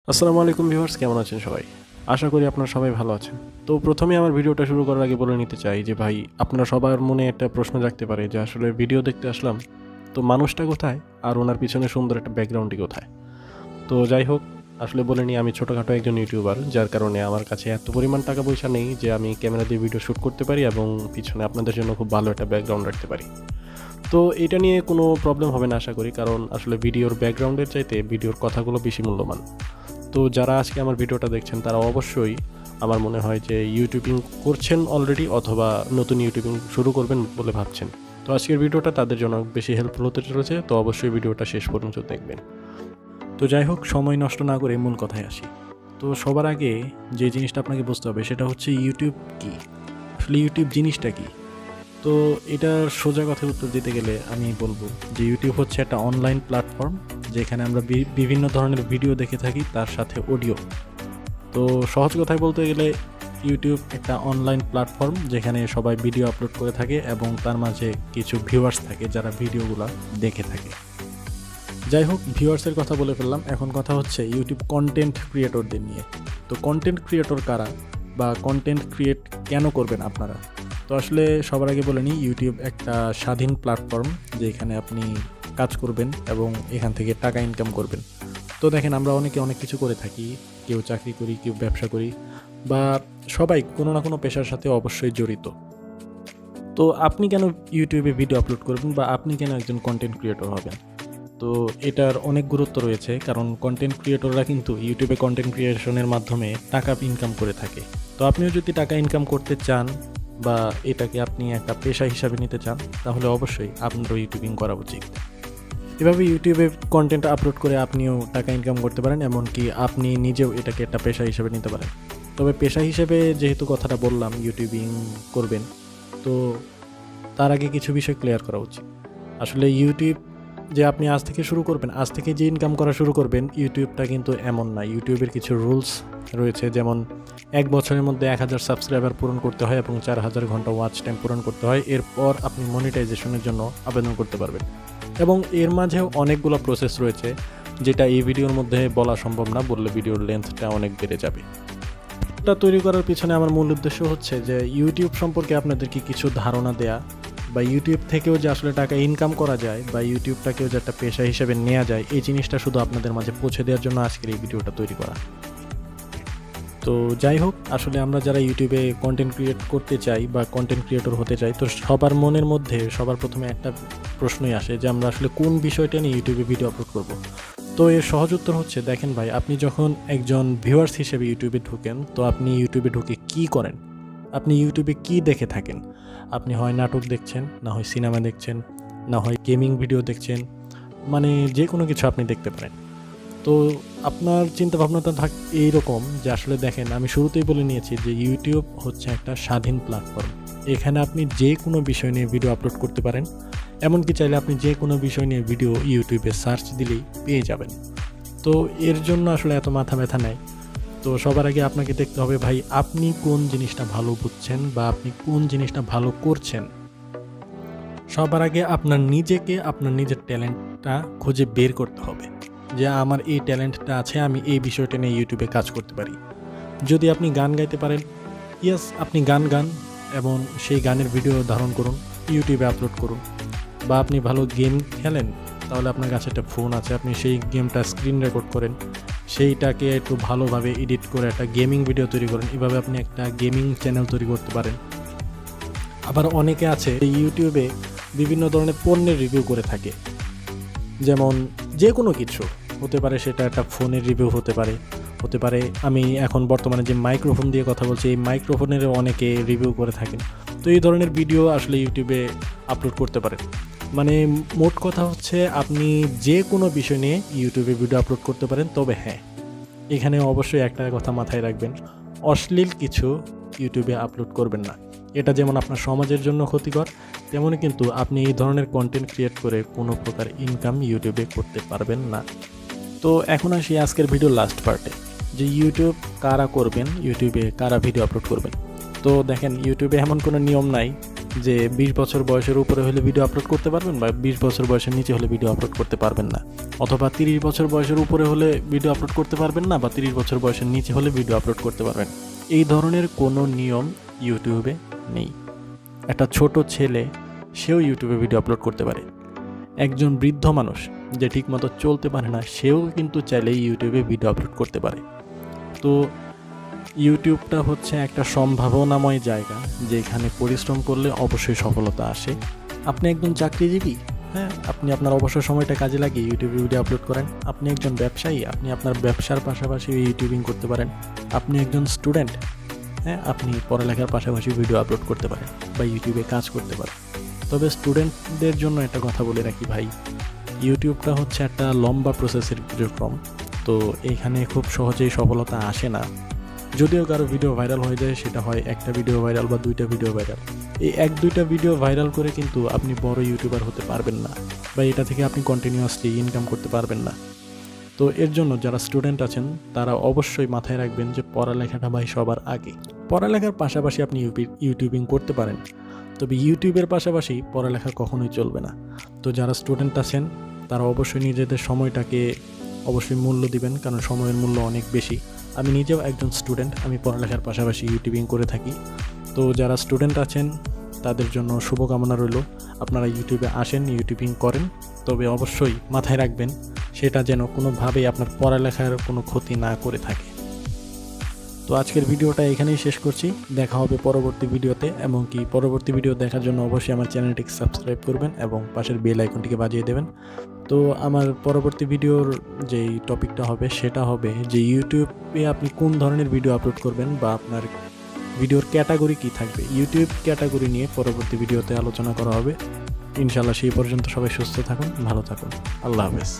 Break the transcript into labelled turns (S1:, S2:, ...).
S1: আসসালামু আলাইকুম ভিউয়ার্স, কেমন আছেন সবাই? আশা করি আপনারা সবাই ভালো আছেন। তো প্রথমেই আমার ভিডিওটা শুরু করার আগে বলে নিতে চাই যে ভাই, আপনারা সবার মনে একটা প্রশ্ন জাগতে পারে যে আসলে ভিডিও দেখতে আসলাম, তো মানুষটা কোথায় আর ওনার পিছনে সুন্দর একটা ব্যাকগ্রাউন্ডই কোথায়? তো যাই হোক, আসলে বলে নিই আমি ছোটোখাটো একজন ইউটিউবার, যার কারণে আমার কাছে এত পরিমাণ টাকা পয়সা নেই যে আমি ক্যামেরা দিয়ে ভিডিও শ্যুট করতে পারি এবং পিছনে আপনাদের জন্য খুব ভালো একটা ব্যাকগ্রাউন্ড রাখতে পারি। তো এটা নিয়ে কোনো প্রবলেম হবে না আশা করি, কারণ আসলে ভিডিওর ব্যাকগ্রাউন্ডের চাইতে ভিডিওর কথাগুলো বেশি মূল্যবান। তো যারা আজকে আমার ভিডিওটা দেখছেন তারা অবশ্যই, আমার মনে হয় যে ইউটিউবিং করছেন অলরেডি অথবা নতুন ইউটিউবিং শুরু করবেন বলে ভাবছেন। তো আজকের ভিডিওটা তাদের জন্য বেশি হেল্পফুল হতে চলেছে, তো অবশ্যই ভিডিওটা শেষ পর্যন্ত দেখবেন। তো যাই হোক, সময় নষ্ট না করে মূল কথায় আসি। তো সবার আগে যে জিনিসটা আপনাকে বুঝতে হবে সেটা হচ্ছে ইউটিউব কী, আসলে ইউটিউব জিনিসটা কী। তো এটার সোজা কথার উত্তর দিতে গেলে আমি বলবো যে ইউটিউব হচ্ছে একটা অনলাইন প্ল্যাটফর্ম, যেখানে আমরা বিভিন্ন ধরনের ভিডিও দেখে থাকি, তার সাথে অডিও। তো সহজ কথায় বলতে গেলে ইউটিউব একটা অনলাইন প্ল্যাটফর্ম যেখানে সবাই ভিডিও আপলোড করে থাকে এবং তার মাঝে কিছু ভিউয়ার্স থাকে যারা ভিডিওগুলো দেখে থাকে। যাই হোক, ভিউয়ার্সের কথা বলে ফেললাম, এখন কথা হচ্ছে ইউটিউব কন্টেন্ট ক্রিয়েটরদের নিয়ে। তো কন্টেন্ট ক্রিয়েটর কারা বা কন্টেন্ট ক্রিয়েট কেন করবেন আপনারা? তো আসলে সবার আগে বলে নিই, ইউটিউব একটা স্বাধীন প্ল্যাটফর্ম যেখানে আপনি কাজ করবেন এবং এখান থেকে টাকা ইনকাম করবেন। তো দেখেন, আমরা অনেকে অনেক কিছু করে থাকি, কেউ চাকরি করি, কেউ ব্যবসা করি, বা সবাই কোনো না কোনো পেশার সাথে অবশ্যই জড়িত। তো আপনি কেন ইউটিউবে ভিডিও আপলোড করবেন বা আপনি কেন একজন কন্টেন্ট ক্রিয়েটর হবেন? তো এটার অনেক গুরুত্ব রয়েছে, কারণ কন্টেন্ট ক্রিয়েটররা কিন্তু ইউটিউবে কন্টেন্ট ক্রিয়েশনের মাধ্যমে টাকা ইনকাম করে থাকে। তো আপনিও যদি টাকা ইনকাম করতে চান বা এটাকে আপনি একটা পেশা হিসাবে নিতে চান, তাহলে অবশ্যই আপনারও ইউটিউবিং করা উচিত। এভাবে ইউটিউবে কন্টেন্ট আপলোড করে আপনিও টাকা ইনকাম করতে পারেন, এমনকি আপনি নিজেও এটাকে একটা পেশা হিসাবে নিতে পারেন। তবে পেশা হিসেবে যেহেতু কথাটা বললাম ইউটিউবিং করবেন, তো তার আগে কিছু বিষয় ক্লিয়ার করা উচিত। আসলে ইউটিউব যে আপনি আজ থেকে শুরু করবেন, আজ থেকে যে ইনকাম করা শুরু করবেন, ইউটিউবটা কিন্তু এমন না। ইউটিউবের কিছু রুলস রয়েছে, যেমন 1 বছরের মধ্যে 1000 সাবস্ক্রাইবার পূরণ করতে হয় এবং 4000 ঘন্টা ওয়াচ টাইম পূরণ করতে হয়। এরপর আপনি মনিটাইজেশনের জন্য আবেদন করতে পারবেন। এবং এর মাঝেও অনেকগুলো প্রসেস রয়েছে, যেটা এই ভিডিওর মধ্যে বলা সম্ভব না, বললে ভিডিওর লেন্থটা অনেক বেড়ে যাবে। এটা তৈরি করার পিছনে আমার মূল উদ্দেশ্য হচ্ছে যে ইউটিউব সম্পর্কে আপনাদেরকে কিছু ধারণা দেয়া, বা ইউটিউব থেকেও যে আসলে টাকা ইনকাম করা যায় বা ইউটিউবটাকেও যে একটা পেশা হিসেবে নেওয়া যায়, এই জিনিসটা শুধু আপনাদের মাঝে পৌঁছে দেওয়ার জন্য আজকের এই ভিডিওটা তৈরি করা। তো যাই হোক, আসলে আমরা যারা ইউটিউবে কন্টেন্ট ক্রিয়েট করতে চাই বা কন্টেন্ট ক্রিয়েটর হতে চাই, তো সবার মনের মধ্যে সবার প্রথমে একটা প্রশ্নই আসে যে আমরা আসলে কোন বিষয়টা নিয়ে ইউটিউবে ভিডিও আপলোড করব। তো এর সহজ উত্তর হচ্ছে, দেখেন ভাই, আপনি যখন একজন ভিউয়ার্স হিসেবে ইউটিউবে ঢুকেন, তো আপনি ইউটিউবে ঢুকে কী করেন? আপনি ইউটিউবে কী দেখে থাকেন? আপনি হয় নাটক দেখছেন, না হয় সিনেমা দেখছেন, না হয় গেমিং ভিডিও দেখছেন, মানে যে কোনো কিছু আপনি দেখতে পারেন। তো আপনার চিন্তাভাবনাটা এইরকম যে আসলে দেখেন, আমি শুরুতেই বলে নিয়েছি যে ইউটিউব হচ্ছে একটা স্বাধীন প্ল্যাটফর্ম। এখানে আপনি যে কোনো বিষয় নিয়ে ভিডিও আপলোড করতে পারেন, এমনকি চাইলে আপনি যে কোনো বিষয় নিয়ে ভিডিও ইউটিউবে সার্চ দিলেই পেয়ে যাবেন। তো এর জন্য আসলে এত মাথা ব্যথা নেই। তো সবার আগে আপনাকে দেখতে হবে ভাই, আপনি কোন জিনিসটা ভালো বুঝছেন বা আপনি কোন জিনিসটা ভালো করছেন। সবার আগে আপনার নিজেকে, আপনার নিজের ট্যালেন্টটা খুঁজে বের করতে হবে যে আমার এই ট্যালেন্টটা আছে, আমি এই বিষয়টা নিয়ে ইউটিউবে কাজ করতে পারি। যদি আপনি গান গাইতে পারেন, ইয়েস, আপনি গান গান এবং সেই গানের ভিডিও ধারণ করুন, ইউটিউবে আপলোড করুন। বা আপনি ভালো গেম খেলেন, তাহলে আপনার কাছে একটা ফোন আছে, আপনি সেই গেমটা স্ক্রিন রেকর্ড করেন, সেইটাকে একটু ভালোভাবে এডিট করে একটা গেমিং ভিডিও তৈরি করেন। এভাবে আপনি একটা গেমিং চ্যানেল তৈরি করতে পারেন। আবার অনেকে আছে ইউটিউবে বিভিন্ন ধরনের পণ্যের রিভিউ করে থাকে, যেমন যে কোনো কিছু হতে পারে, সেটা একটা ফোনের রিভিউ হতে পারে আমি এখন বর্তমানে যে মাইক্রোফোন দিয়ে কথা বলছি, এই মাইক্রোফোনেরও অনেকে রিভিউ করে থাকেন। তো এই ধরনের ভিডিও আসলে ইউটিউবে আপলোড করতে পারেন। মানে মোট কথা হচ্ছে, আপনি যে কোনো বিষয় নিয়ে ইউটিউবে ভিডিও আপলোড করতে পারেন। তবে হ্যাঁ, এখানে অবশ্যই একটা কথা মাথায় রাখবেন, অশ্লীল কিছু ইউটিউবে আপলোড করবেন না। এটা যেমন আপনার সমাজের জন্য ক্ষতিকর, তেমনই কিন্তু আপনি এই ধরনের কন্টেন্ট ক্রিয়েট করে কোনো প্রকার ইনকাম ইউটিউবে করতে পারবেন না। তো এখন আসি আজকের ভিডিওর লাস্ট পার্টে, যে ইউটিউব কারা করবেন, ইউটিউবে কারা ভিডিও আপলোড করবেন। তো দেখেন, ইউটিউবে এমন কোনো নিয়ম নাই যে 20 বছর বয়সের উপরে হলে ভিডিও আপলোড করতে পারবেন বা 20 বছর বয়সের নিচে হলে ভিডিও আপলোড করতে পারবেন না, অথবা 30 বছর বয়সের উপরে হলে ভিডিও আপলোড করতে পারবেন না বা 30 বছর বয়সের নিচে হলে ভিডিও আপলোড করতে পারবেন। এই ধরনের কোনো নিয়ম ইউটিউবে নেই। একটা ছোট ছেলে সেও ইউটিউবে ভিডিও আপলোড করতে পারে। একজন বৃদ্ধ মানুষ যে ঠিকমতো চলতে পারে না সেও কিন্তু চাইলেই ইউটিউবে ভিডিও আপলোড করতে পারে। তো ইউটিউবটা হচ্ছে একটা সম্ভাবনাময় জায়গা যেখানে পরিশ্রম করলে অবশ্যই সফলতা আসে। আপনি একজন চাকরিজীবী, হ্যাঁ, আপনি আপনার অবসর সময়টা কাজে লাগিয়ে ইউটিউবে ভিডিও আপলোড করেন। আপনি একজন ব্যবসায়ী, আপনি আপনার ব্যবসার পাশাপাশি ইউটিউবিং করতে পারেন। আপনি একজন স্টুডেন্ট, হ্যাঁ, আপনি পড়ালেখার পাশাপাশি ভিডিও আপলোড করতে পারেন বা ইউটিউবে কাজ করতে পারেন। তবে স্টুডেন্টদের জন্য একটা কথা বলে রাখি ভাই, ইউটিউবটা হচ্ছে একটা লম্বা প্রসেসের কার্যক্রম। তো এইখানে খুব সহজেই সফলতা আসে না। যদিও কারো ভিডিও ভাইরাল হয়ে যায় সেটা হয় একটা ভিডিও ভাইরাল বা 2টা ভিডিও ভাইরাল। এই 1-2টা ভিডিও ভাইরাল করে কিন্তু আপনি বড় ইউটিউবার হতে পারবেন না বা এটা থেকে আপনি কন্টিনিউয়াসলি ইনকাম করতে পারবেন না। তো এর জন্য যারা স্টুডেন্ট আছেন তারা অবশ্যই মাথায় রাখবেন যে পড়ালেখাটা ভাই সবার আগে। পড়ালেখার পাশাপাশি আপনি ইউটিউবিং করতে পারেন, তবে ইউটিউবের পাশাপাশি পড়ালেখা কখনোই চলবে না। তো যারা স্টুডেন্ট আছেন তারা অবশ্যই নিজেদের সময়টাকে অবশ্যই মূল্য দিবেন, কারণ সময়ের মূল্য অনেক বেশি। আমি নিজেও একজন স্টুডেন্ট, আমি পড়ালেখার পাশাপাশি ইউটিউবিং করে থাকি। তো যারা স্টুডেন্ট আছেন তাদের জন্য শুভকামনা রইল। আপনারা ইউটিউবে আসেন, ইউটিউবিং করেন, তবে অবশ্যই মাথায় রাখবেন সেটা যেন কোনোভাবেই আপনার পড়ালেখার কোনো ক্ষতি না করে থাকে। তো আজকের ভিডিওটা এখানেই শেষ করছি। দেখা হবে পরবর্তী ভিডিওতে, এমনকি পরবর্তী ভিডিও দেখার জন্য অবশ্যই আমার চ্যানেলটিকে সাবস্ক্রাইব করবেন এবং পাশের বেল আইকনটিকে বাজিয়ে দেবেন। তো আমার পরবর্তী ভিডিওর যেই টপিকটা হবে সেটা হবে যে ইউটিউবে আপনি কোন ধরনের ভিডিও আপলোড করবেন বা আপনার ভিডিওর ক্যাটাগরি কী থাকবে। ইউটিউব ক্যাটাগরি নিয়ে পরবর্তী ভিডিওতে আলোচনা করা হবে ইনশাআল্লাহ। সেই পর্যন্ত সবাই সুস্থ থাকুন, ভালো থাকুন, আল্লাহ হাফেজ।